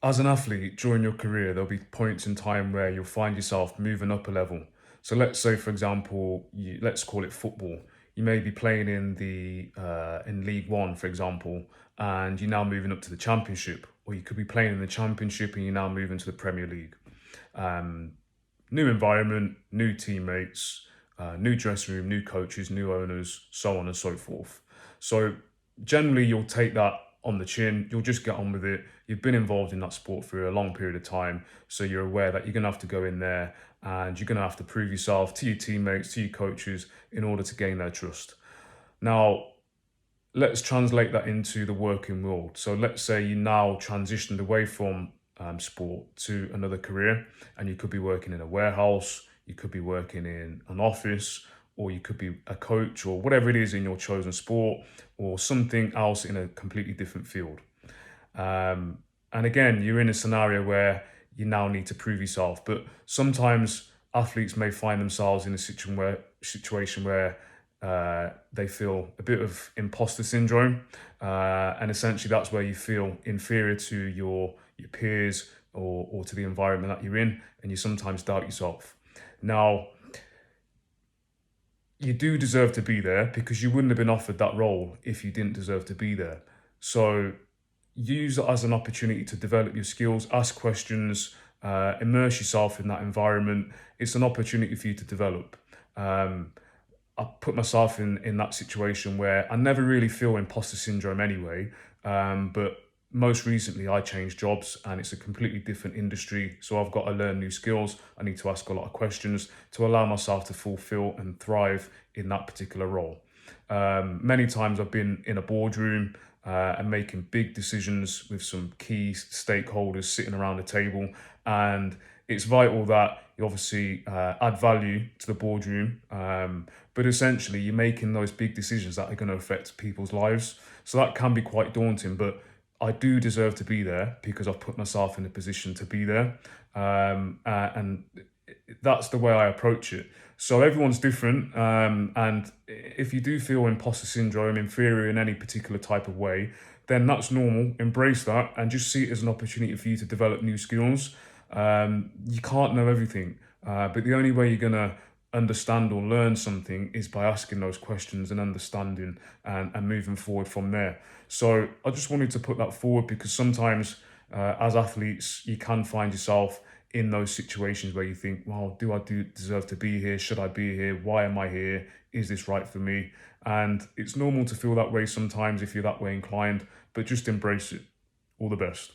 As an athlete during your career, there'll be points in time where you'll find yourself moving up a level. So let's say, for example, let's call it football. You may be playing in League One, for example, and you're now moving up to the Championship, or you could be playing in the Championship and you're now moving to the Premier League. Um, New environment, new teammates, new dressing room, new coaches, new owners, so on and so forth. So generally, you'll take that on the chin. You'll just get on with it. You've been involved in that sport for a long period of time, so you're aware that you're going to have to go in there and you're going to have to prove yourself to your teammates, to your coaches, in order to gain their trust. Now, let's translate that into the working world. So let's say you now transitioned away from sport to another career, and you could be working in a warehouse, you could be working in an office, or you could be a coach, or whatever it is in your chosen sport, or something else in a completely different field. And again, you're in a scenario where you now need to prove yourself. But sometimes athletes may find themselves in a situation where they feel a bit of imposter syndrome, and essentially that's where you feel inferior to your peers or to the environment that you're in, and you sometimes doubt yourself. Now, you do deserve to be there because you wouldn't have been offered that role if you didn't deserve to be there. So use it as an opportunity to develop your skills, ask questions, immerse yourself in that environment. It's an opportunity for you to develop. Um, I put myself in that situation where I never really feel imposter syndrome anyway. But most recently, I changed jobs and it's a completely different industry. So I've got to learn new skills. I need to ask a lot of questions to allow myself to fulfill and thrive in that particular role. Many times I've been in a boardroom and making big decisions with some key stakeholders sitting around the table. And it's vital that you obviously add value to the boardroom, but essentially you're making those big decisions that are going to affect people's lives. So that can be quite daunting, but I do deserve to be there because I've put myself in a position to be there. And that's the way I approach it. So everyone's different, and if you do feel imposter syndrome, inferior in any particular type of way, then that's normal. Embrace that and just see it as an opportunity for you to develop new skills. You can't know everything, but the only way you're gonna understand or learn something is by asking those questions and understanding and moving forward from there. So I just wanted to put that forward because sometimes as athletes, you can find yourself in those situations where you think, well, do deserve to be here? Should I be here? Why am I here? Is this right for me? And it's normal to feel that way sometimes if you're that way inclined, but just embrace it. All the best.